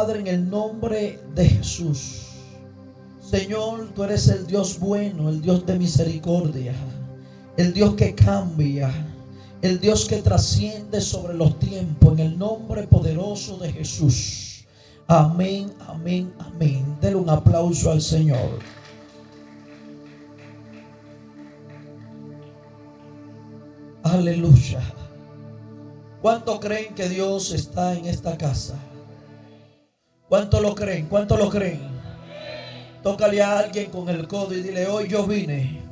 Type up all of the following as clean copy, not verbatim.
Padre, en el nombre de Jesús. Señor, tú eres el Dios bueno, el Dios de misericordia, el Dios que cambia, el Dios que trasciende sobre los tiempos, en el nombre poderoso de Jesús. Amén, amén, amén. Denle un aplauso al Señor. Aleluya. ¿Cuánto creen que Dios está en esta casa? ¿Cuánto lo creen? ¿Cuánto lo creen? Tócale a alguien con el codo y dile: hoy yo vine.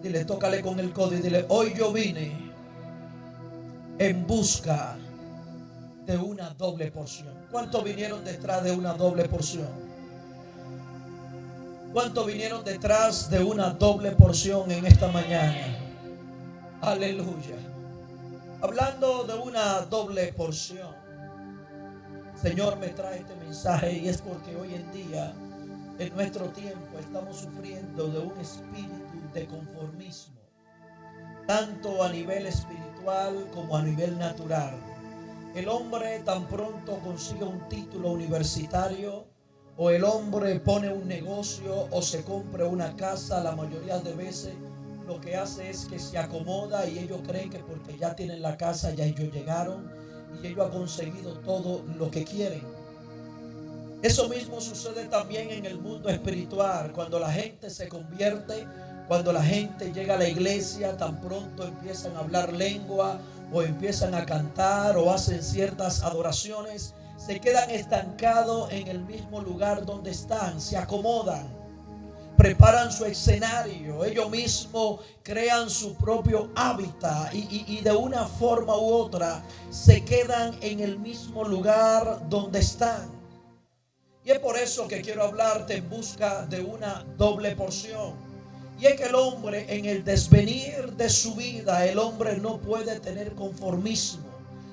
Dile, tócale con el codo y dile: hoy yo vine en busca de una doble porción. ¿Cuántos vinieron detrás de una doble porción? ¿Cuántos vinieron detrás de una doble porción en esta mañana? Aleluya. Hablando de una doble porción, Señor me trae este mensaje, y es porque hoy en día, en nuestro tiempo, estamos sufriendo de un espíritu de conformismo, tanto a nivel espiritual como a nivel natural. El hombre tan pronto consigue un título universitario, o el hombre pone un negocio o se compra una casa, la mayoría de veces lo que hace es que se acomoda, y ellos creen que porque ya tienen la casa, ya ellos llegaron y ellos han conseguido todo lo que quieren. Eso mismo sucede también en el mundo espiritual. Cuando la gente se convierte, cuando la gente llega a la iglesia, tan pronto empiezan a hablar lengua o empiezan a cantar o hacen ciertas adoraciones, se quedan estancados en el mismo lugar donde están, se acomodan, preparan su escenario, ellos mismos crean su propio hábitat y de una forma u otra se quedan en el mismo lugar donde están. Y es por eso que quiero hablarte en busca de una doble porción. Y es que el hombre, en el desvenir de su vida, el hombre no puede tener conformismo.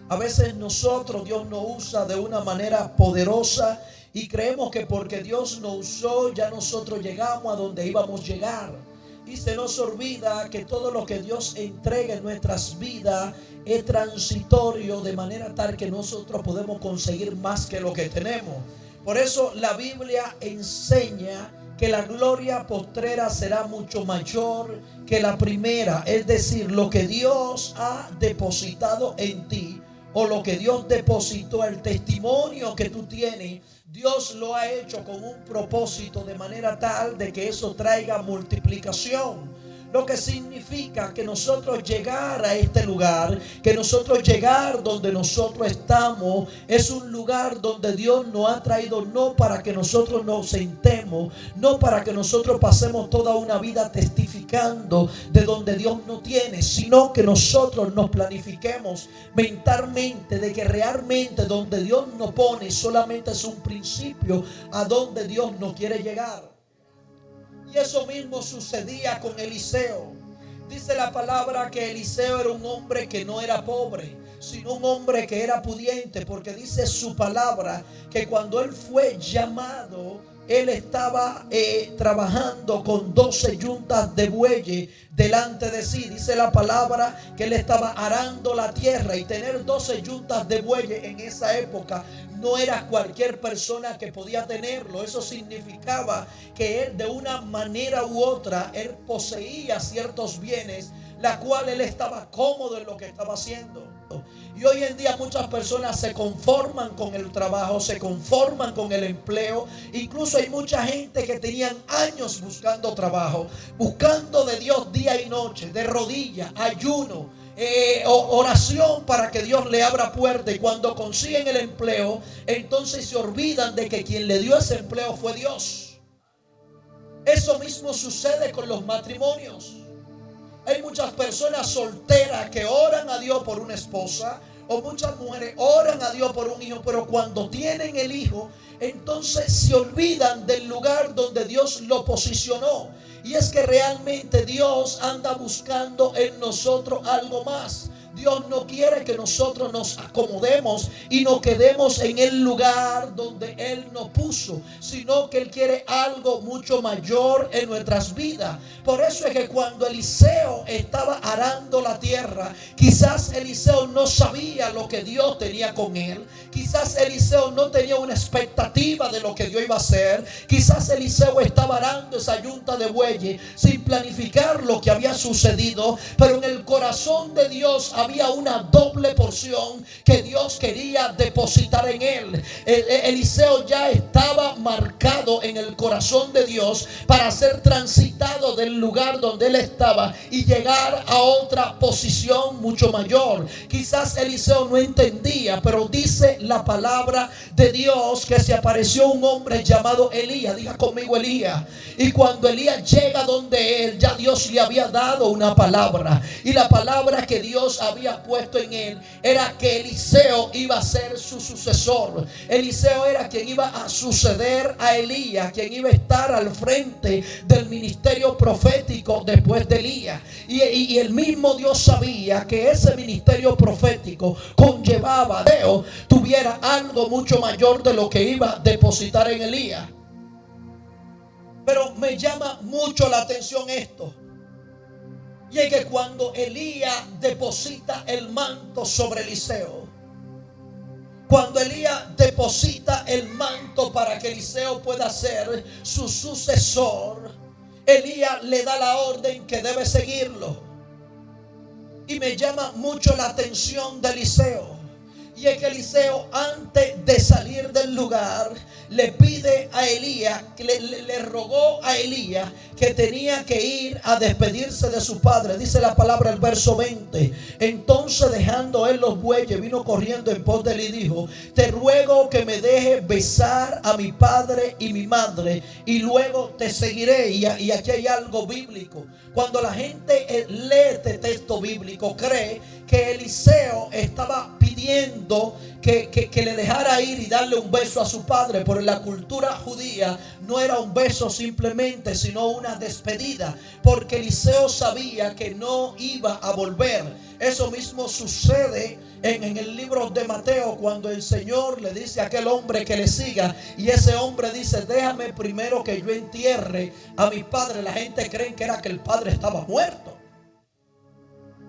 A veces nosotros, Dios nos usa de una manera poderosa y creemos que porque Dios nos usó, ya nosotros llegamos a donde íbamos a llegar. Y se nos olvida que todo lo que Dios entrega en nuestras vidas es transitorio, de manera tal que nosotros podemos conseguir más que lo que tenemos. Por eso la Biblia enseña que la gloria postrera será mucho mayor que la primera. Es decir, lo que Dios ha depositado en ti, o lo que Dios depositó, el testimonio que tú tienes, Dios lo ha hecho con un propósito, de manera tal de que eso traiga multiplicación. Lo que significa que nosotros llegar a este lugar, que nosotros llegar donde nosotros estamos, es un lugar donde Dios nos ha traído, no para que nosotros nos sentemos, no para que nosotros pasemos toda una vida testificando de donde Dios nos tiene, sino que nosotros nos planifiquemos mentalmente de que realmente donde Dios nos pone solamente es un principio a donde Dios nos quiere llegar. Y eso mismo sucedía con Eliseo. Dice la palabra que Eliseo era un hombre que no era pobre, sino un hombre que era pudiente, porque dice su palabra que cuando él fue llamado, él estaba trabajando con 12 yuntas de bueyes delante de sí. Dice la palabra que él estaba arando la tierra, y tener 12 yuntas de bueyes en esa época no era cualquier persona que podía tenerlo. Eso significaba que él, de una manera u otra, él poseía ciertos bienes, la cual él estaba cómodo en lo que estaba haciendo. Y hoy en día muchas personas se conforman con el trabajo, se conforman con el empleo. Incluso hay mucha gente que tenían años buscando trabajo, buscando de Dios día y noche, de rodillas, ayuno, oración para que Dios le abra puerta. Y cuando consiguen el empleo, entonces se olvidan de que quien le dio ese empleo fue Dios. Eso mismo sucede con los matrimonios. Hay muchas personas solteras que oran a Dios por una esposa, o muchas mujeres oran a Dios por un hijo, pero cuando tienen el hijo, entonces se olvidan del lugar donde Dios lo posicionó. Y es que realmente Dios anda buscando en nosotros algo más. Dios no quiere que nosotros nos acomodemos y nos quedemos en el lugar donde Él nos puso, sino que Él quiere algo mucho mayor en nuestras vidas. Por eso es que cuando Eliseo estaba arando la tierra, quizás Eliseo no sabía lo que Dios tenía con él. Quizás Quizás Eliseo no tenía una expectativa de lo que Dios iba a hacer. Quizás Eliseo estaba arando esa yunta de bueyes sin planificar lo que había sucedido. Pero en el corazón de Dios había una doble porción que Dios quería depositar en él. Eliseo ya estaba marcado en el corazón de Dios para ser transitado del lugar donde él estaba y llegar a otra posición mucho mayor. Quizás Eliseo no entendía, pero dice la palabra de Dios que se apareció un hombre llamado Elías. Diga conmigo, Elías. Y cuando Elías llega donde él, ya Dios le había dado una palabra. Y la palabra que Dios había puesto en él era que Eliseo iba a ser su sucesor. Eliseo era quien iba a suceder a Elías, quien iba a estar al frente del ministerio profético después de Elías. Y el mismo Dios sabía que ese ministerio profético conllevaba que Dios tuviera algo mucho mayor de lo que iba a depositar en Elías. Pero me llama mucho la atención esto. Y es que cuando Elías deposita el manto sobre Eliseo, cuando Elías deposita el manto para que Eliseo pueda ser su sucesor, Elías le da la orden que debe seguirlo. Y me llama mucho la atención de Eliseo. Y es que Eliseo, antes de salir del lugar, le pide a Elías, le rogó a Elías que tenía que ir a despedirse de su padre. Dice la palabra, el verso 20. Entonces, dejando él los bueyes, vino corriendo en pos de él y dijo: te ruego que me dejes besar a mi padre y mi madre, y luego te seguiré. Y aquí hay algo bíblico. Cuando la gente lee este texto bíblico, cree que Eliseo estaba pidiendo que le dejara ir y darle un beso a su padre. Pero en la cultura judía no era un beso simplemente, sino una despedida, porque Eliseo sabía que no iba a volver. Eso mismo sucede en el libro de Mateo, cuando el Señor le dice a aquel hombre que le siga, y ese hombre dice: déjame primero que yo entierre a mi padre. La gente cree que era que el padre estaba muerto.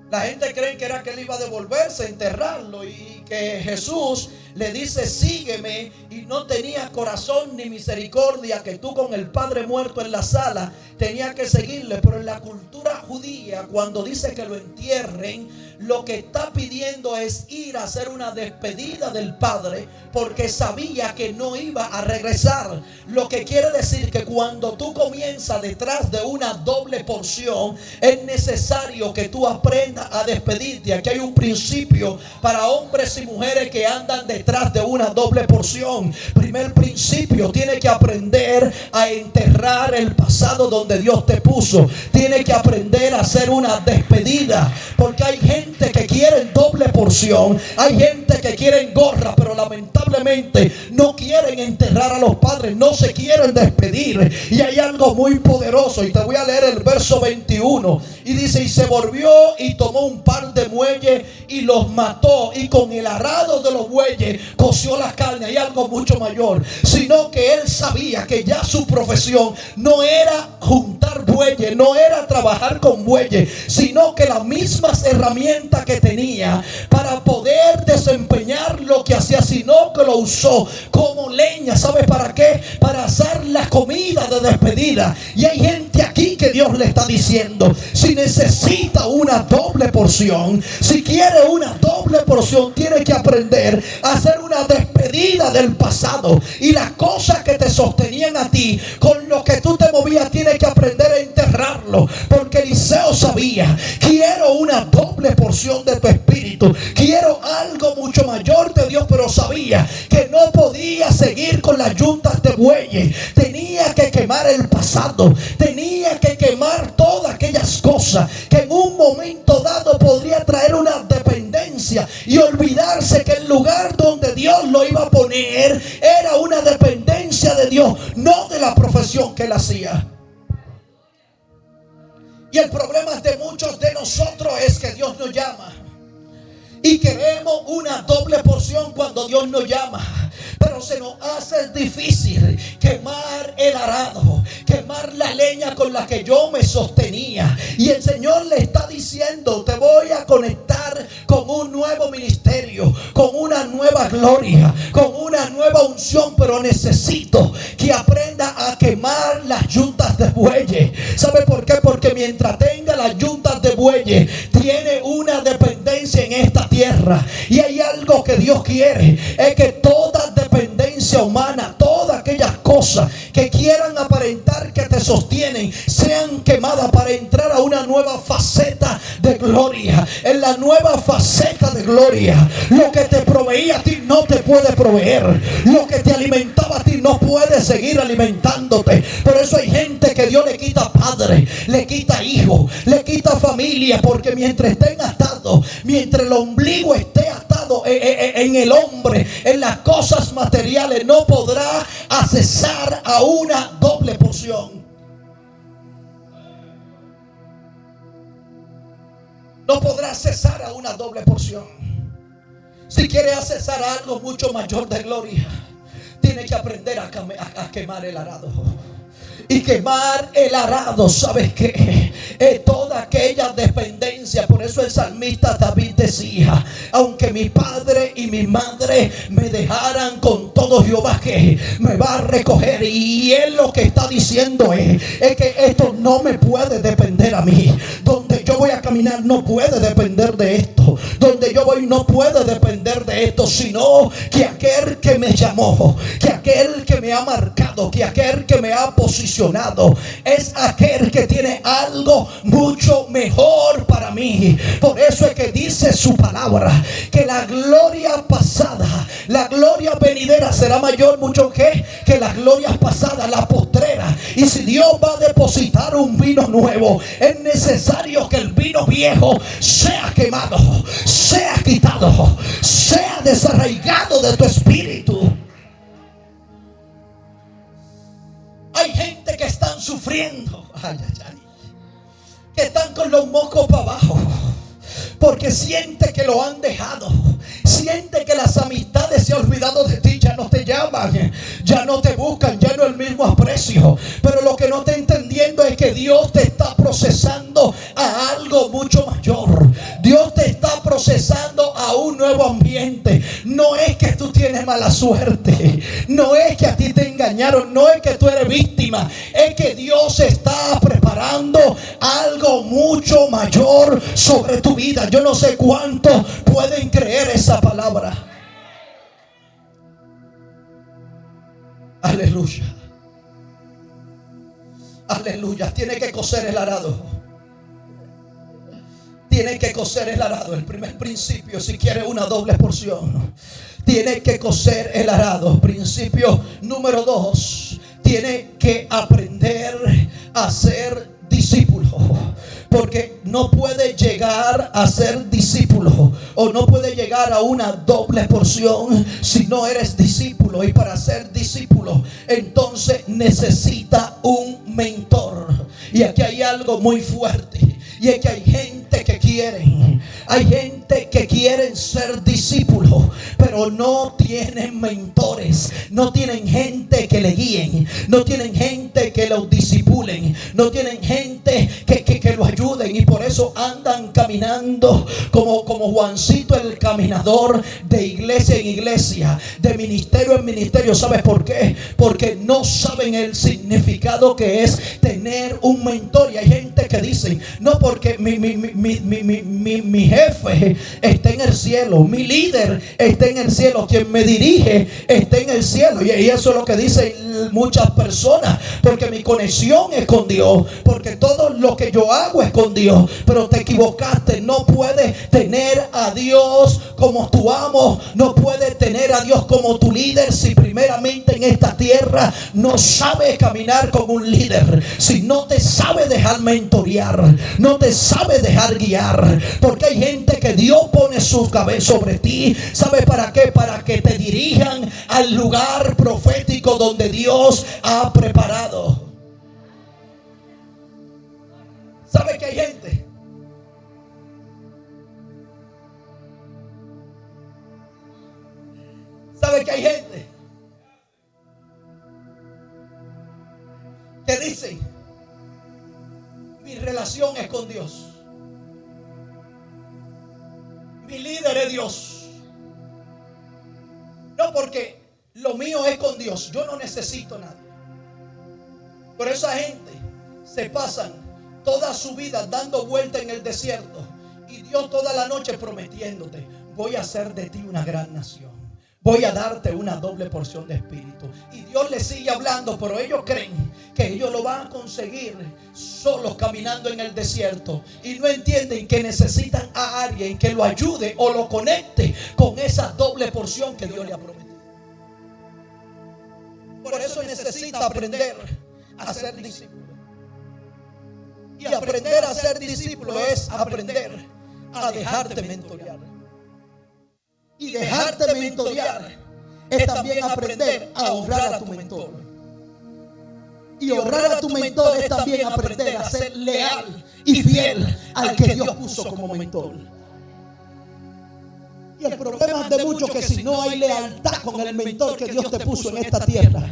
La gente cree que era que él iba a devolverse, a enterrarlo, y que Jesús le dice: sígueme, y no tenía corazón ni misericordia, que tú con el padre muerto en la sala tenías que seguirle. Pero en la cultura judía, cuando dice que lo entierren, lo que está pidiendo es ir a hacer una despedida del padre, porque sabía que no iba a regresar. Lo que quiere decir que cuando tú comienzas detrás de una doble porción, es necesario que tú aprendas a despedirte. Aquí hay un principio para hombres y mujeres que andan detrás de una doble porción. Primer principio: tiene que aprender a enterrar el pasado donde Dios te puso. Tiene que aprender a hacer una despedida, porque hay gente que quieren doble porción, hay gente que quieren gorra, pero lamentablemente no quieren enterrar a los padres, no se quieren despedir. Y hay algo muy poderoso, y te voy a leer el verso 21, y dice: y se volvió y tomó un par de bueyes y los mató, y con el arado de los bueyes coció la carne. Hay algo mucho mayor, sino que él sabía que ya su profesión no era juntar bueyes, no era trabajar con bueyes, sino que las mismas herramientas que tenía para poder desempeñar lo que hacía, sino que lo usó como leña. ¿Sabe para qué? Para hacer la comida de despedida. Y hay gente aquí que Dios le está diciendo: si necesita una doble porción, si quiere una doble porción, tiene que aprender a hacer una despedida del pasado. Y las cosas que te sostenían a ti, con lo que tú te movías, tienes que aprender a enterrarlo. Porque Eliseo sabía: quiero una doble porción de tu espíritu, quiero algo mucho mayor de Dios. Pero sabía que no podía seguir con las yuntas de bueyes. Tenía que quemar el pasado, tenía que quemar todas aquellas cosas que en un momento dado podría traer una dependencia, y olvidarse que el lugar donde Dios lo iba a poner era una dependencia de Dios, no de la profesión que él hacía. Y el problema de muchos de nosotros es que Dios nos llama y queremos una doble porción cuando Dios nos llama, pero se nos hace difícil quemar el arado, quemar la leña con la que yo me sostenía. Y el Señor le está diciendo: te voy a conectar con un nuevo ministerio, con con una nueva gloria, con una nueva unción, pero necesito que aprenda a quemar las yuntas de bueyes. ¿Sabe por qué? Porque mientras tenga las yuntas de bueyes, tiene una dependencia en esta tierra. Y hay algo que Dios quiere, es que toda dependencia humana, todas aquellas cosas que quieran aparentar que te sostienen, sean quemadas para entrar a una nueva faceta de gloria. En la nueva faceta de gloria, lo que te proveía a ti no te puede proveer, lo que te alimentaba a ti no puede seguir alimentándote. Por eso hay gente que Dios le quita padre, le quita hijo, le quita familia, porque mientras estén atados, mientras el ombligo esté atado en el hombre, en las cosas materiales, no podrá accesar a una doble porción. No podrá accesar a una doble porción. Si quiere accesar a algo mucho mayor de gloria, tiene que aprender a quemar el arado. Y quemar el arado, ¿sabes qué? Es toda aquella dependencia. Por eso el salmista David decía: aunque mi padre y mi madre me dejaran, con todo Jehová que me va a recoger. Y él lo que está diciendo es que esto no me puede depender a mí. Donde yo voy a caminar no puede depender de esto. Donde yo voy no puede depender de esto, sino que aquel que me llamó, que aquel que me ha marcado, que aquel que me ha posicionado, es aquel que tiene algo mucho mejor para mí. Por eso es que dice su palabra que la gloria pasada, la gloria venidera será mayor mucho que las glorias pasadas, la postrera. Y si Dios va a depositar un vino nuevo, es necesario que el vino viejo sea quemado, sea quitado, sea desarraigado de tu espíritu. Hay gente que están sufriendo, que están con los mocos para abajo, porque siente que lo han dejado, siente que las amistades se han olvidado de ti, ya no te llaman, ya no te buscan, ya no es el mismo aprecio. Pero lo que no está entendiendo es que Dios te está procesando a algo mucho mayor. Dios te está procesando a un nuevo ambiente. No es que tú tienes mala suerte, no es que a ti te engañaron, no es que tú eres víctima, es que Dios está preparando algo mucho mayor sobre tu vida. Yo no sé cuántos pueden creer esa palabra. Aleluya. Aleluya. Tiene que coser el arado. Tiene que coser el arado. El primer principio, si quiere una doble porción, tiene que coser el arado. Principio número 2, tiene que aprender a ser discípulo. Porque no puede llegar a ser discípulo, o no puede llegar a una doble porción si no eres discípulo. Y para ser discípulo, entonces necesita un mentor. Y aquí hay algo muy fuerte, y es que hay gente que quieren, hay gente que quieren ser discípulos, pero no tienen mentores, no tienen gente que le guíen, no tienen gente que los discipulen, no tienen gente que lo ayuden. Y por eso andan caminando como Juancito el caminador, de iglesia en iglesia, de ministerio en ministerio. ¿Sabes por qué? Porque no saben el significado que es tener un mentor. Y hay gente que dice: no, porque mi jefe está en el cielo, mi líder está en el cielo, quien me dirige está en el cielo. Y eso es lo que dicen muchas personas: porque mi conexión es con Dios, porque todo lo que yo hago es con Dios. Pero te equivocaste. No puedes tener a Dios como tu amo, no puedes tener a Dios como tu líder si primeramente en esta tierra no sabes caminar con un líder, si no te sabes dejar mentorear, no te sabes dejar guiar. Porque hay gente que Dios pone su cabeza sobre ti. ¿Sabe para qué? Para que te dirijan al lugar profético donde Dios ha preparado. ¿Sabe que hay gente? ¿Sabe que hay gente que dice: mi relación es con Dios, mi líder es Dios, No, porque lo mío es con Dios. Yo no necesito nada. Por esa gente se pasan toda su vida dando vuelta en el desierto. Y Dios toda la noche prometiéndote: voy a hacer de ti una gran nación. Voy a darte una doble porción de espíritu. Y Dios les sigue hablando, pero ellos creen que ellos lo van a conseguir solos caminando en el desierto. Y no entienden que necesitan a alguien que lo ayude o lo conecte con esa doble porción que Dios le ha prometido. Por eso necesita aprender a ser discípulo. Y aprender a ser discípulo es aprender a dejarte mentorear. Y dejarte mentorear es también aprender a honrar a tu mentor. Y honrar a tu mentor es también aprender a ser leal y fiel al que Dios puso como mentor. Y el problema de muchos es que si no hay lealtad con el mentor que Dios te puso en esta tierra,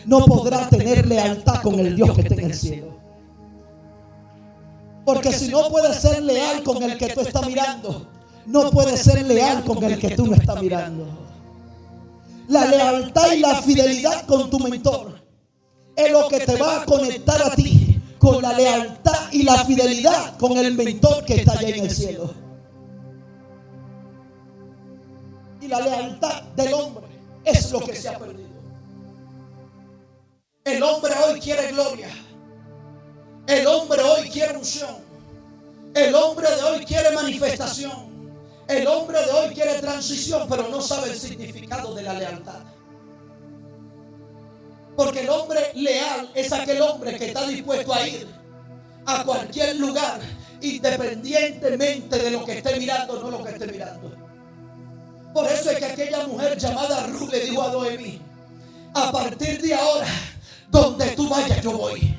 no podrás tener lealtad con el Dios que está en el cielo. Porque si no puedes ser leal con el que tú estás mirando, no puedes ser leal con el que tú no estás mirando. La lealtad y la fidelidad con tu mentor es lo que te va a conectar a ti con la lealtad y la fidelidad con el mentor que está allá en el cielo. Y la lealtad del hombre es lo que se ha perdido. El hombre hoy quiere gloria. El hombre hoy quiere unción. El hombre de hoy quiere manifestación. El hombre de hoy quiere transición, pero no sabe el significado de la lealtad. Porque el hombre leal es aquel hombre que está dispuesto a ir a cualquier lugar, independientemente de lo que esté mirando o no lo que esté mirando. Por eso es que aquella mujer llamada Ruth le dijo a Noemí: a partir de ahora, donde tú vayas yo voy.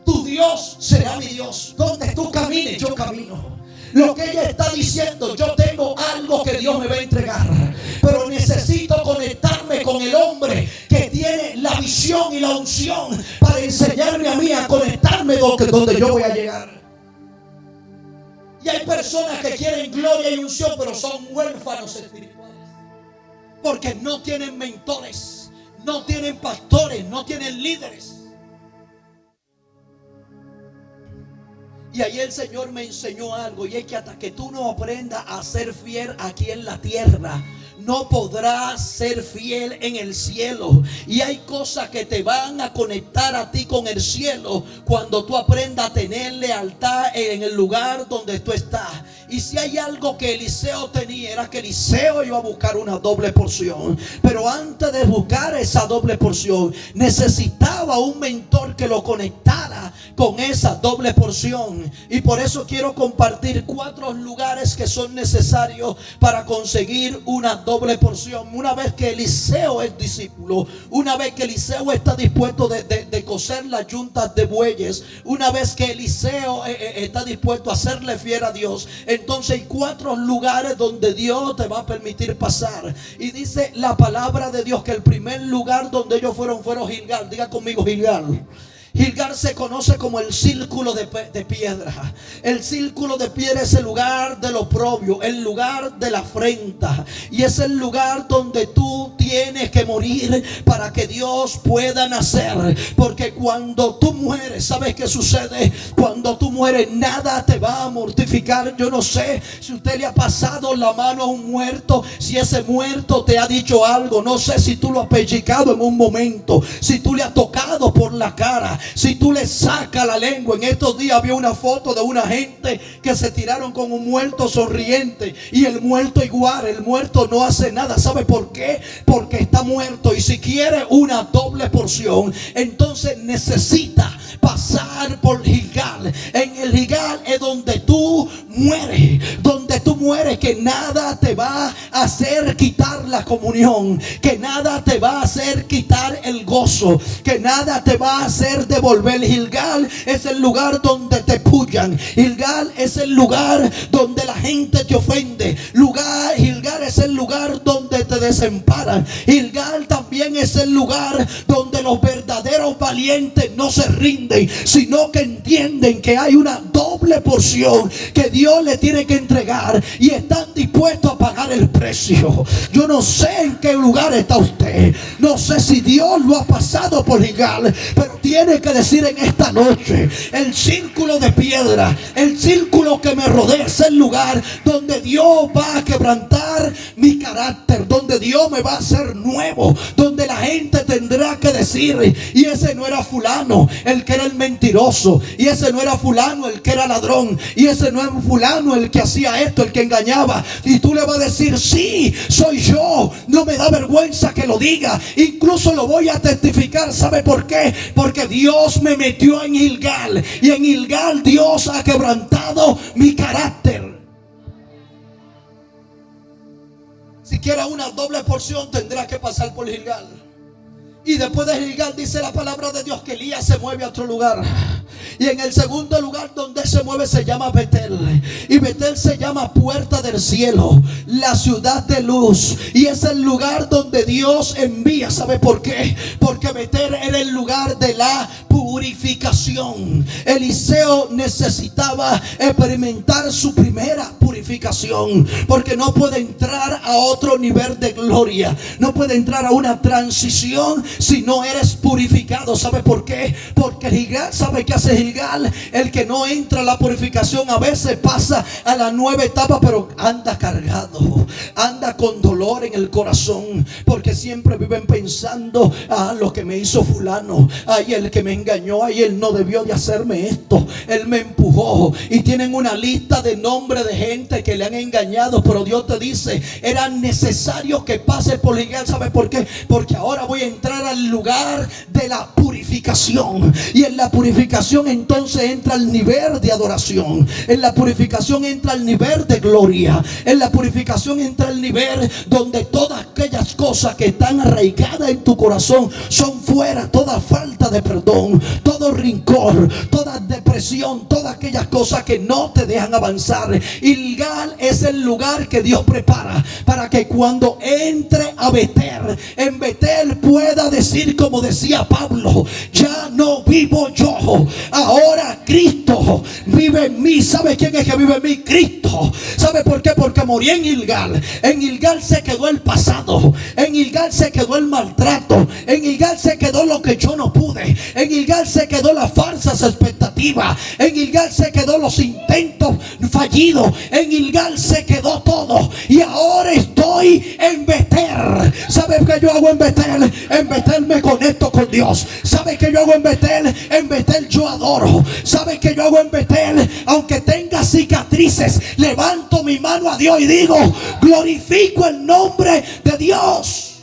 Tu Dios será mi Dios. Donde tú camines yo camino. Lo que ella está diciendo: yo tengo algo que Dios me va a entregar, pero necesito conectarme con el hombre que tiene la visión y la unción para enseñarme a mí a conectarme donde yo voy a llegar. Y hay personas que quieren gloria y unción, pero son huérfanos espirituales, porque no tienen mentores, no tienen pastores, no tienen líderes. Y ahí el Señor me enseñó algo, y es que hasta que tú no aprendas a ser fiel aquí en la tierra, no podrás ser fiel en el cielo. Y hay cosas que te van a conectar a ti con el cielo cuando tú aprendas a tener lealtad en el lugar donde tú estás. Y si hay algo que Eliseo tenía, era que Eliseo iba a buscar una doble porción. Pero antes de buscar esa doble porción, necesitaba un mentor que lo conectara con esa doble porción. Y por eso quiero compartir 4 lugares que son necesarios para conseguir una doble porción. Una vez que Eliseo es discípulo, una vez que Eliseo está dispuesto de coser las yuntas de bueyes, una vez que Eliseo está dispuesto a serle fiel a Dios, entonces hay 4 lugares donde Dios te va a permitir pasar. Y dice la palabra de Dios que el primer lugar donde ellos fueron Gilgal. Diga conmigo, Gilgal. Gilgal se conoce como el círculo de piedra. El círculo de piedra es el lugar del oprobio, el lugar de la afrenta. Y es el lugar donde tú tienes que morir para que Dios pueda nacer. Porque cuando tú mueres, ¿sabes qué sucede? Cuando tú mueres, nada te va a mortificar. Yo no sé si usted le ha pasado la mano a un muerto, si ese muerto te ha dicho algo. No sé si tú lo has pellizcado en un momento, si tú le has tocado por la cara, si tú le sacas la lengua. En estos días había una foto de una gente que se tiraron con un muerto sonriente, y el muerto igual, el muerto no hace nada. ¿Sabe por qué? Porque está muerto. Y si quiere una doble porción, entonces necesita pasar por Gilgal. En el Gilgal es donde tú mueres, donde tú mueres, que nada te va a hacer quitar la comunión, que nada te va a hacer quitar el gozo, que nada te va a hacer devolver. Gilgal es el lugar donde te pullan. Gilgal es el lugar donde la gente te ofende. Gilgal es el lugar donde te desemparan. Gilgal también es el lugar donde los verdaderos valientes no se rinden, sino que entienden que hay una doble doble porción que Dios le tiene que entregar y están dispuestos a pagar el precio. Yo no sé en qué lugar está usted, no sé si Dios lo ha pasado por Gilgal, pero tiene que decir en esta noche: el círculo de piedra, el círculo que me rodea, es el lugar donde Dios va a quebrantar mi carácter, donde Dios me va a hacer nuevo, donde la gente tendrá que decir: y ese no era fulano el que era el mentiroso, y ese no era fulano el que era ladrón, y ese no era fulano el que hacía esto, el que engañaba. Y tú le vas a decir: sí, soy yo. No me da vergüenza que lo diga, incluso lo voy a testificar. ¿Sabe por qué? Porque Dios me metió en Gilgal, y en Gilgal Dios ha quebrantado mi carácter. Si quiere una doble porción, tendrá que pasar por Gilgal. Y después de Gilgal dice la palabra de Dios que Elías se mueve a otro lugar. Y en el segundo lugar donde se mueve se llama Betel. Y Betel se llama puerta del cielo, la ciudad de luz. Y es el lugar donde Dios envía. ¿Sabe por qué? Porque Betel era el lugar de la purificación. Eliseo necesitaba experimentar su primera purificación, porque no puede entrar a otro nivel de gloria, no puede entrar a una transición si no eres purificado. ¿Sabe por qué? Porque Gilgal, ¿sabe qué hace Gilgal? El que no entra a la purificación a veces pasa a la nueva etapa, pero anda cargado, anda con dolor en el corazón, porque siempre viven pensando: lo que me hizo fulano, ay, el que me engañó, ay, él no debió de hacerme esto, él me empujó. Y tienen una lista de nombres de gente que le han engañado, pero Dios te dice: era necesario que pase por Gilgal. ¿Sabe por qué? Porque ahora voy a entrar al lugar de la purificación, y en la purificación entonces entra el nivel de adoración, en la purificación entra el nivel de gloria, en la purificación entra el nivel donde todas aquellas cosas que están arraigadas en tu corazón son fuera, toda falta de perdón, todo rencor, toda depresión, todas aquellas cosas que no te dejan avanzar. Gilgal es el lugar que Dios prepara para que cuando entre a Betel, en Betel pueda decir como decía Pablo: ya no vivo yo, ahora Cristo vive en mí. ¿Sabe quién es que vive en mí? Cristo. ¿Sabe por qué? Porque morí en Gilgal. En Gilgal se quedó el pasado, en Gilgal se quedó el maltrato, en Gilgal se quedó lo que yo no pude, en Gilgal se quedó las falsas expectativas, en Gilgal se quedó los intentos fallidos, en Gilgal se quedó todo. Y ahora estoy en Betel. ¿Sabe qué yo hago en Betel? En Betel me conecto con Dios. ¿Sabe qué yo hago en Betel? En Betel yo adoro. ¿Sabe qué yo hago en Betel? Aunque tenga cicatrices, levanto mi mano a Dios y digo: glorifico el nombre de Dios.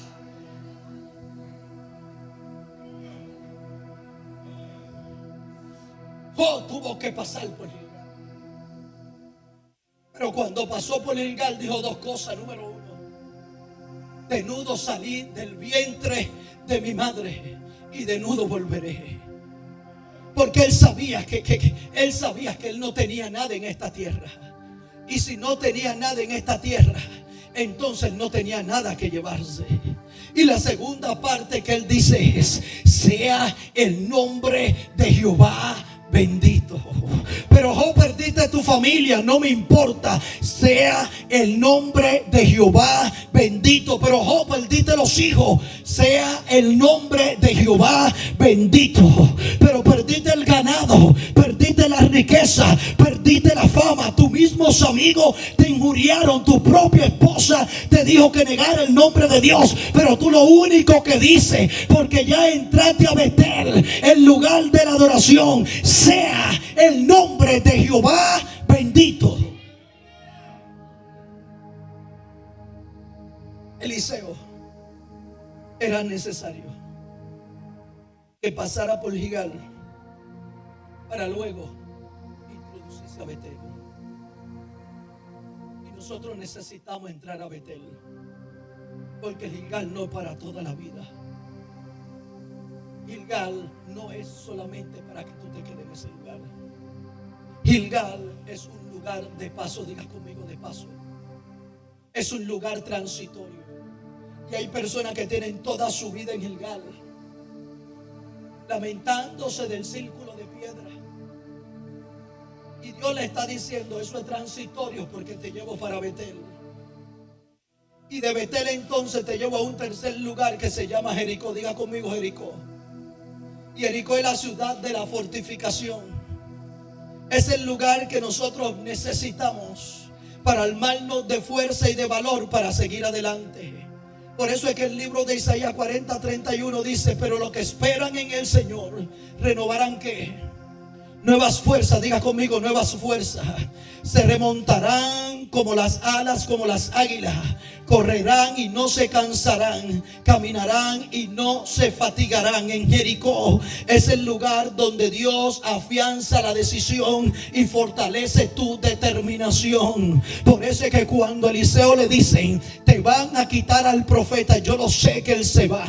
Tuvo que pasar por Gilgal. Pero cuando pasó por Gilgal dijo dos cosas. Número uno: desnudo salí del vientre de mi madre y desnudo volveré. Porque él sabía que él no tenía nada en esta tierra. Y si no tenía nada en esta tierra, entonces no tenía nada que llevarse. Y la segunda parte que él dice es: sea el nombre de Jehová bendito. Pero perdiste tu familia, no me importa, sea el nombre de Jehová bendito. Pero perdiste los hijos, sea el nombre de Jehová bendito. Pero perdiste el ganado, perdiste la riqueza, perdiste la fama, tus mismos amigos te injuriaron, tu propia esposa te dijo que negara el nombre de Dios, pero tú lo único que dices, porque ya entraste a Betel, el lugar de la adoración: sea el nombre de Jehová bendito. Eliseo era necesario que pasara por Gilgal para luego introducirse a Betel. Y nosotros necesitamos entrar a Betel, porque Gilgal no es para toda la vida. Gilgal no es solamente para que tú te quedes en ese lugar. Gilgal es un lugar de paso. Diga conmigo: de paso. Es un lugar transitorio. Y hay personas que tienen toda su vida en Gilgal, lamentándose del círculo de piedra. Y Dios le está diciendo, eso es transitorio porque te llevo para Betel. Y de Betel entonces te llevo a un tercer lugar que se llama Jericó. Diga conmigo Jericó. Y Jericó es la ciudad de la fortificación. Es el lugar que nosotros necesitamos para armarnos de fuerza y de valor para seguir adelante. Por eso es que el libro de Isaías 40:31 dice, pero los que esperan en el Señor renovarán ¿qué? Nuevas fuerzas. Diga conmigo, nuevas fuerzas. Se remontarán como las alas, como las águilas. Correrán y no se cansarán. Caminarán y no se fatigarán. En Jericó es el lugar donde Dios afianza la decisión y fortalece tu determinación. Por eso es que cuando Eliseo le dicen, te van a quitar al profeta, yo lo sé que él se va,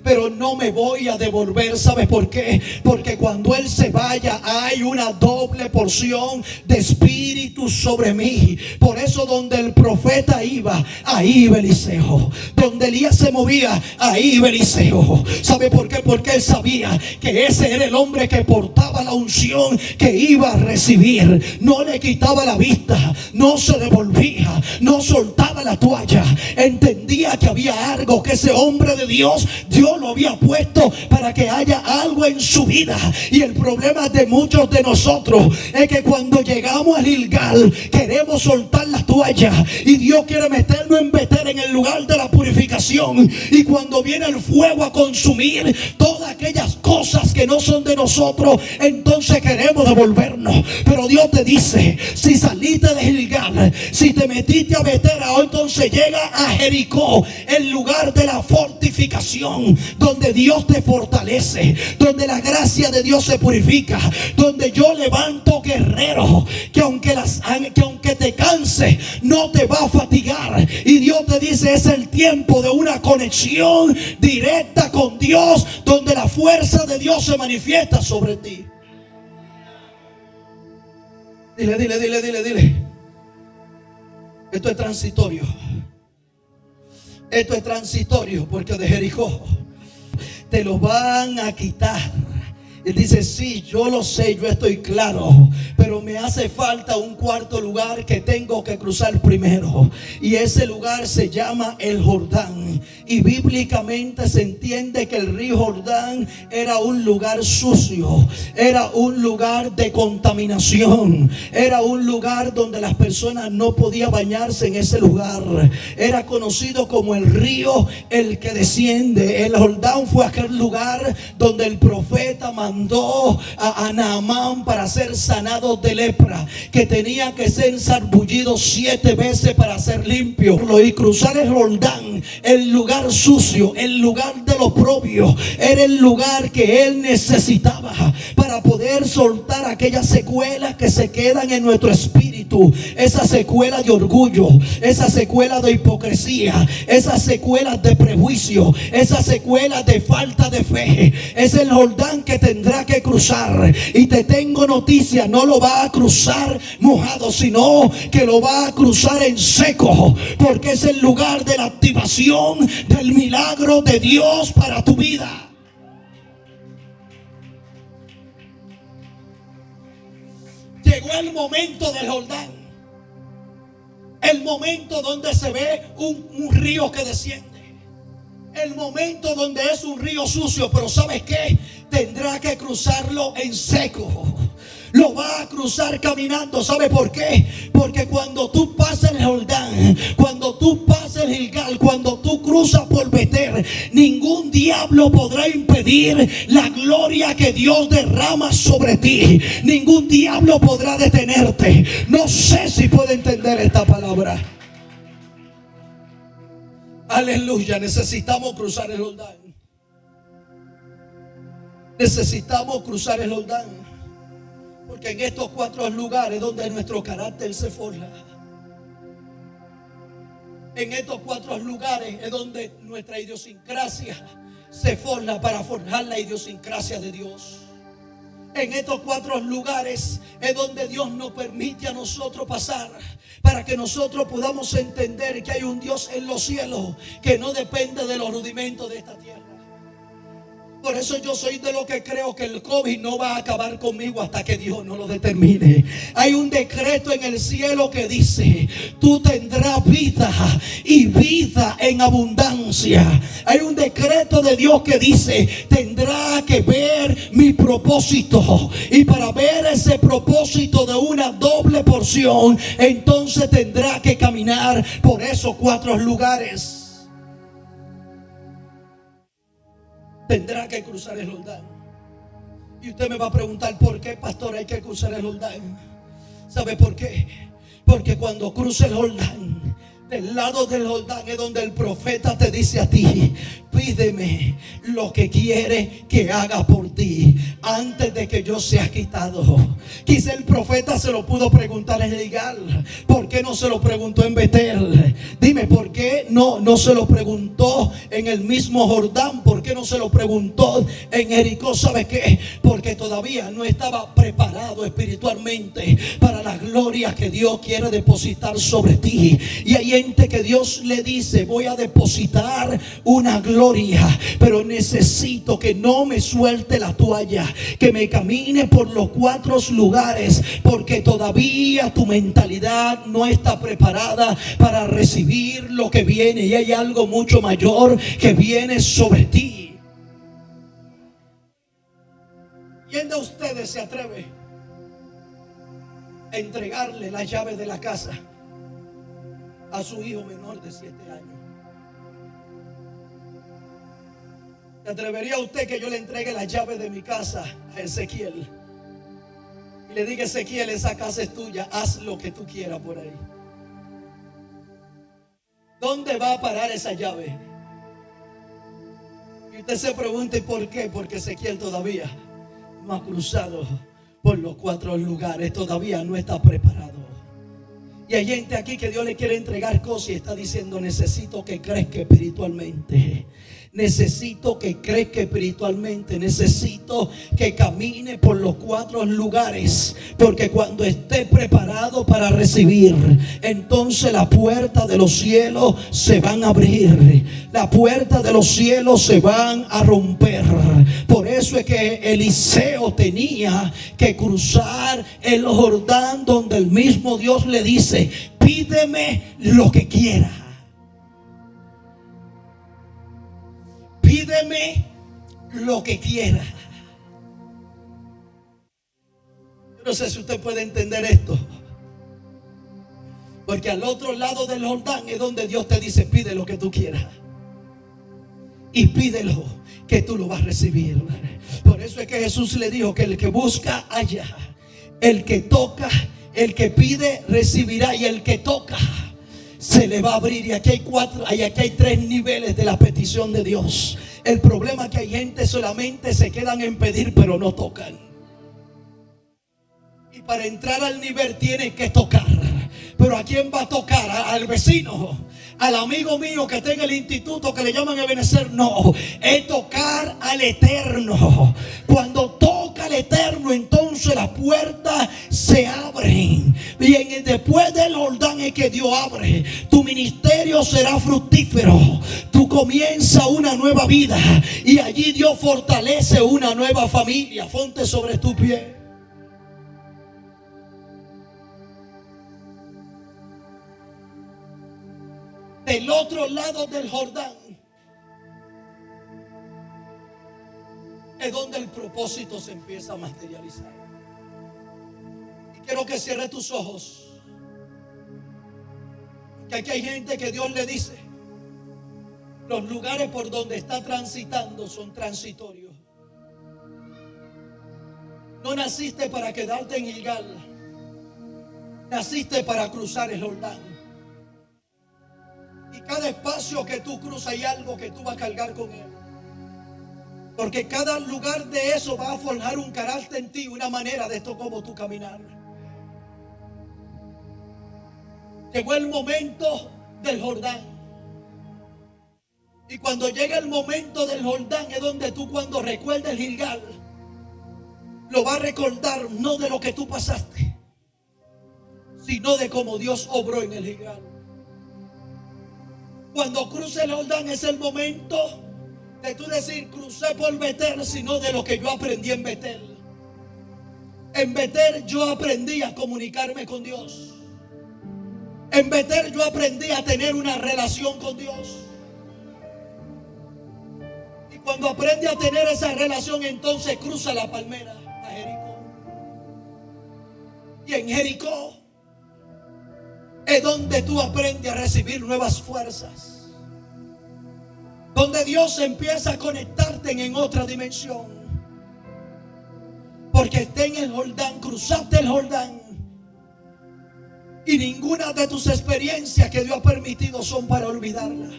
pero no me voy a devolver. ¿Sabes por qué? Porque cuando él se vaya hay una doble porción de espíritu sobre mí. Por eso donde el profeta iba, ahí iba Eliseo. Donde Elías se movía, ahí iba Eliseo. ¿Sabe por qué? Porque él sabía que ese era el hombre que portaba la unción que iba a recibir. No le quitaba la vista, no se devolvía, no soltaba la toalla. Entendía que había algo, que ese hombre de Dios lo había puesto para que haya algo en su vida. Y el problema de muchos de nosotros es que cuando llegamos a Gilgal queremos soltar la toalla, y Dios quiere meternos en Betel, en el lugar de la purificación. Y cuando viene el fuego a consumir todas aquellas cosas que no son de nosotros, entonces queremos devolvernos. Pero Dios te dice, si saliste de Gilgal, si te metiste a Betel, entonces llega a Jericó, el lugar de la fortificación, donde Dios te fortalece, donde la gracia de Dios se purifica, donde yo levanto guerreros que aunque te canse no te va a fatigar. Y Dios te dice, es el tiempo de una conexión directa con Dios, donde la fuerza de Dios se manifiesta sobre ti. Dile. Esto es transitorio. Esto es transitorio, porque de Jericó te lo van a quitar. Él dice, sí, yo lo sé, yo estoy claro, pero me hace falta un cuarto lugar que tengo que cruzar primero. Y ese lugar se llama el Jordán. Y bíblicamente se entiende que el río Jordán era un lugar sucio, era un lugar de contaminación, era un lugar donde las personas no podían bañarse en ese lugar. Era conocido como el río el que desciende. El Jordán fue aquel lugar donde el profeta mandó a Naamán para ser sanado de lepra, que tenía que ser zarbullido 7 veces para ser limpio. Y cruzar el Jordán, el lugar sucio, el lugar del oprobio, era el lugar que él necesitaba para poder soltar aquellas secuelas que se quedan en nuestro espíritu. Esa secuela de orgullo, esa secuela de hipocresía, esas secuelas de prejuicio, esas secuelas de falta de fe. Es el Jordán que tendrá que cruzar. Y te tengo noticia, no lo va a cruzar mojado, sino que lo va a cruzar en seco, porque es el lugar de la activación del milagro de Dios para tu vida. Llegó el momento del Jordán, el momento donde se ve un río que desciende, el momento donde es un río sucio. Pero ¿sabes qué? Tendrá que cruzarlo en seco. Lo va a cruzar caminando. ¿Sabe por qué? Porque cuando tú pasas el Jordán, cuando tú pasas el Gilgal, cuando tú cruzas por Betel, ningún diablo podrá impedir la gloria que Dios derrama sobre ti. Ningún diablo podrá detenerte. No sé si puede entender esta palabra. Aleluya. Necesitamos cruzar el Jordán. Necesitamos cruzar el Jordán, porque en estos 4 lugares donde nuestro carácter se forja. En estos 4 lugares es donde nuestra idiosincrasia se forja para forjar la idiosincrasia de Dios. En estos 4 lugares es donde Dios nos permite a nosotros pasar, para que nosotros podamos entender que hay un Dios en los cielos que no depende de los rudimentos de esta tierra. Por eso yo soy de lo que creo que el COVID no va a acabar conmigo hasta que Dios no lo determine. Hay un decreto en el cielo que dice: tú tendrás vida y vida en abundancia. Hay un decreto de Dios que dice: tendrá que ver mi propósito. Y para ver ese propósito de una doble porción, entonces tendrá que caminar por esos 4 lugares. Tendrá que cruzar el Jordán. Y usted me va a preguntar: ¿por qué, pastor, hay que cruzar el Jordán? ¿Sabe por qué? Porque cuando cruza el Jordán, del lado del Jordán es donde el profeta te dice a ti: pídeme lo que quiere que haga por ti antes de que yo sea quitado. Quizá el profeta se lo pudo preguntar en Gilgal. ¿Por qué no se lo preguntó en Betel? Dime, ¿por qué no se lo preguntó en el mismo Jordán? ¿Por qué no se lo preguntó en Jericó? ¿Sabe qué? Porque todavía no estaba preparado espiritualmente para la gloria que Dios quiere depositar sobre ti. Y hay gente que Dios le dice: voy a depositar una gloria, pero necesito que no me suelte la toalla, que me camine por los 4 lugares, porque todavía tu mentalidad no está preparada para recibir lo que viene, y hay algo mucho mayor que viene sobre ti. ¿Quién de ustedes se atreve a entregarle la llave de la casa a su hijo menor de 7 años? ¿Se atrevería usted que yo le entregue la llave de mi casa a Ezequiel y le diga: Ezequiel, esa casa es tuya, haz lo que tú quieras por ahí? ¿Dónde va a parar esa llave? Y usted se pregunta: ¿y por qué? Porque Ezequiel todavía no ha cruzado por los 4 lugares, todavía no está preparado. Y hay gente aquí que Dios le quiere entregar cosas y está diciendo: necesito que crezca espiritualmente. Necesito que crezca espiritualmente. Necesito que camine por los 4 lugares. Porque cuando esté preparado para recibir, entonces la puerta de los cielos se van a abrir. La puerta de los cielos se van a romper. Por eso es que Eliseo tenía que cruzar el Jordán, donde el mismo Dios le dice: pídeme lo que quiera. Pídeme lo que quiera. Yo no sé si usted puede entender esto, porque al otro lado del Jordán es donde Dios te dice: pide lo que tú quieras. Y pídelo, que tú lo vas a recibir. Por eso es que Jesús le dijo que el que busca, halla. El que toca, el que pide, recibirá. Y el que toca, se le va a abrir. Y aquí hay 3 niveles de la petición de Dios. El problema es que hay gente solamente se quedan en pedir, pero no tocan. Y para entrar al nivel tienen que tocar. Pero ¿a quién va a tocar? ¿Al vecino? ¿Al amigo mío que está en el instituto que le llaman Ebenezer? No, es tocar al Eterno. Cuando toca al Eterno, entonces las puertas se abren. Y después del Jordán es que Dios abre. Tu ministerio será fructífero. Tú comienzas una nueva vida. Y allí Dios fortalece una nueva familia. Ponte sobre tu pie. Del otro lado del Jordán es donde el propósito se empieza a materializar. Y quiero que cierres tus ojos, que aquí hay gente que Dios le dice: los lugares por donde está transitando son transitorios. No naciste para quedarte en Gilgal, naciste para cruzar el Jordán. Y cada espacio que tú cruzas hay algo que tú vas a cargar con él. Porque cada lugar de eso va a forjar un carácter en ti, una manera de esto como tú caminar. Llegó el momento del Jordán. Y cuando llega el momento del Jordán es donde tú, cuando recuerdes el Gilgal, lo vas a recordar no de lo que tú pasaste, sino de cómo Dios obró en el Gilgal. Cuando cruce el Jordán es el momento De tú decir, crucé por Betel, sino de lo que yo aprendí en Betel. En Betel yo aprendí a comunicarme con Dios. En Betel yo aprendí a tener una relación con Dios. Y cuando aprende a tener esa relación, entonces cruza la palmera a Jericó. Y en Jericó es donde tú aprendes a recibir nuevas fuerzas. Donde Dios empieza a conectarte en otra dimensión. Porque está en el Jordán, cruzaste el Jordán. Y ninguna de tus experiencias que Dios ha permitido son para olvidarla,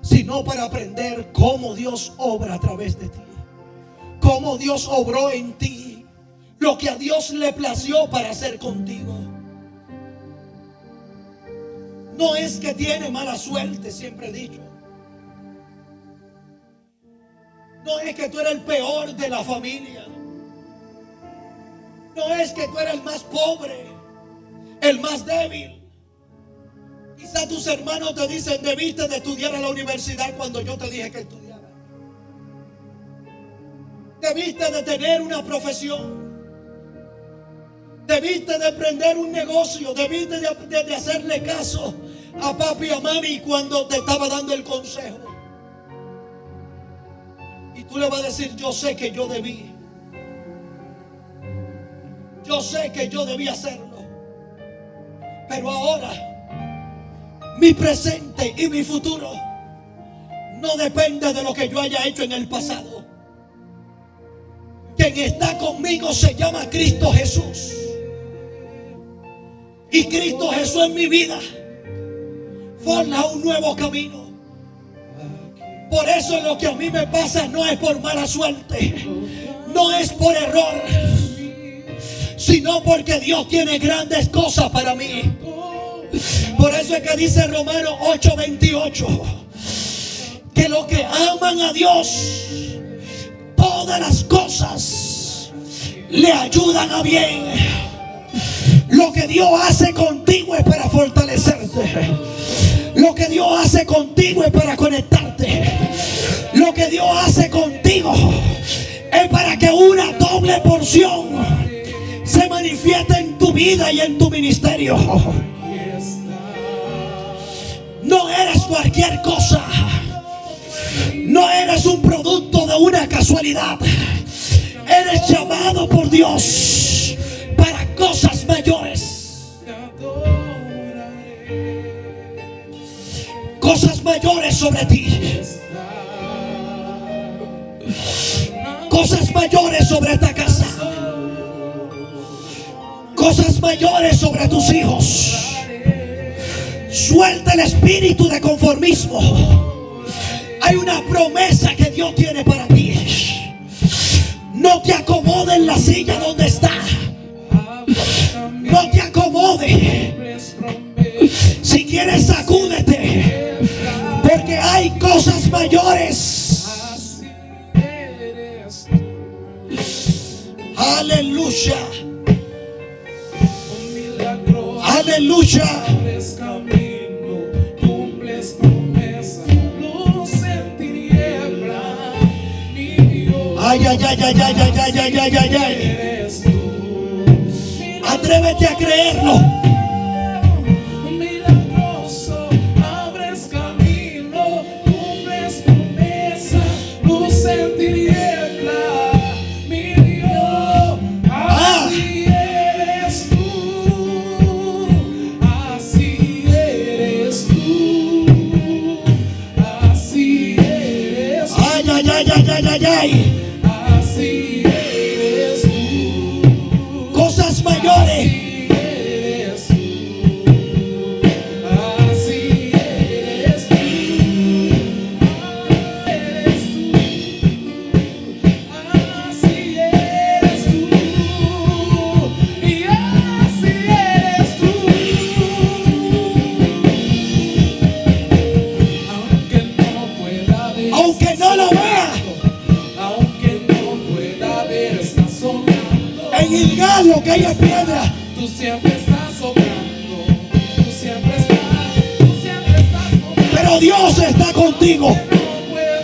sino para aprender cómo Dios obra a través de ti. Cómo Dios obró en ti. Lo que a Dios le plació para hacer contigo. No es que tiene mala suerte, siempre he dicho. No es que tú eres el peor de la familia. No es que tú eres el más pobre, el más débil. Quizá tus hermanos te dicen, debiste de estudiar en la universidad cuando yo te dije que estudiara. Debiste de tener una profesión. Debiste de emprender un negocio. Debiste de hacerle caso a papi y a mami cuando te estaba dando el consejo. Y tú le vas a decir, yo sé que yo debí. Yo sé que yo debí hacerlo. Pero ahora mi presente y mi futuro no depende de lo que yo haya hecho en el pasado. Quien está conmigo se llama Cristo Jesús. Y Cristo Jesús en mi vida forja un nuevo camino. Por eso lo que a mí me pasa no es por mala suerte, no es por error, sino porque Dios tiene grandes cosas para mí. Por eso es que dice Romanos 8:28, que los que aman a Dios, todas las cosas le ayudan a bien. Lo que Dios hace contigo es para fortalecerte. Lo que Dios hace contigo es para conectarte. Lo que Dios hace contigo es para que una doble porción se manifieste en tu vida y en tu ministerio. No eres cualquier cosa. No eres un producto de una casualidad. Eres llamado por Dios para cosas mayores. Cosas mayores sobre ti. Cosas mayores sobre esta casa. Cosas mayores sobre tus hijos. Suelta el espíritu de conformismo. Hay una promesa que Dios tiene para ti. No te acomodes en la silla donde está. No te acomodes. Si quieres, sacúdete, porque hay cosas mayores. Aleluya. Aleluya. Ay, ay, ay, ay, ay, ay, ay, ay, ay, ay, ay. Atrévete a creerlo. Milagroso, abres camino, cumples promesa, luz en tiniebla, mi Dios, así eres tú, así eres tú, así eres tú. Ay, ay, ay, ay, ay, ay, ay. Así eres tú. Cosas mayores. Así eres tú. Así eres tú. Eres tú. Así eres tú. Y así eres tú. Aunque no lo vea. En el gallo que hay en piedra. Tú siempre estás sobrando. Tú siempre estás sobrando. Pero Dios está contigo. No pueda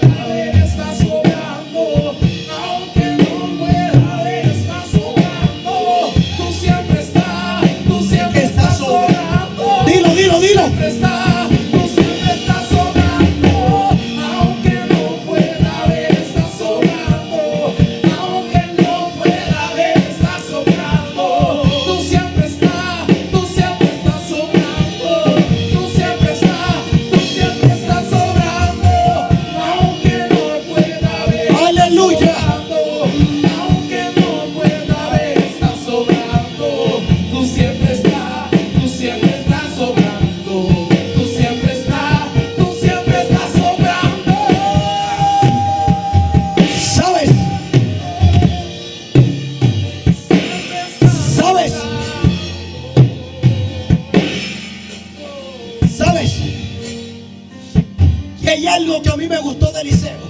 algo que a mí me gustó de Eliseo.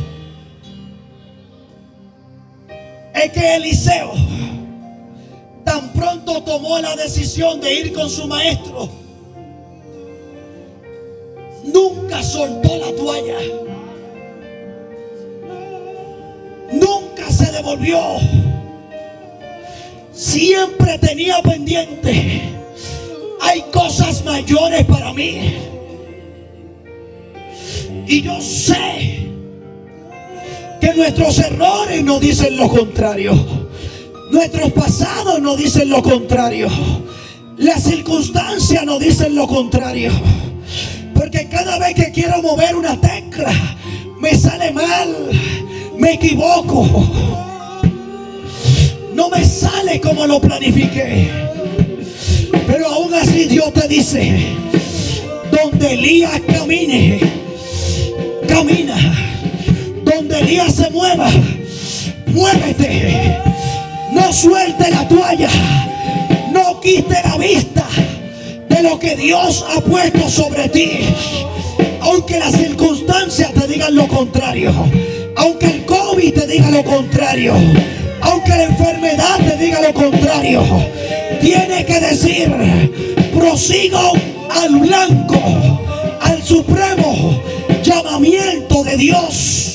Es que Eliseo tan pronto tomó la decisión de ir con su maestro, nunca soltó la toalla, nunca se devolvió, siempre tenía pendiente: hay cosas mayores para mí. Y yo sé que nuestros errores nos dicen lo contrario, nuestros pasados nos dicen lo contrario, las circunstancias nos dicen lo contrario. Porque cada vez que quiero mover una tecla, me sale mal, me equivoco, no me sale como lo planifiqué. Pero aún así Dios te dice: donde Elías camine, camina. Donde Elías se mueva, muévete. No suelte la toalla, no quite la vista de lo que Dios ha puesto sobre ti. Aunque las circunstancias te digan lo contrario, aunque el COVID te diga lo contrario, aunque la enfermedad te diga lo contrario, tienes que decir: prosigo al blanco, al supremo llamamiento de Dios.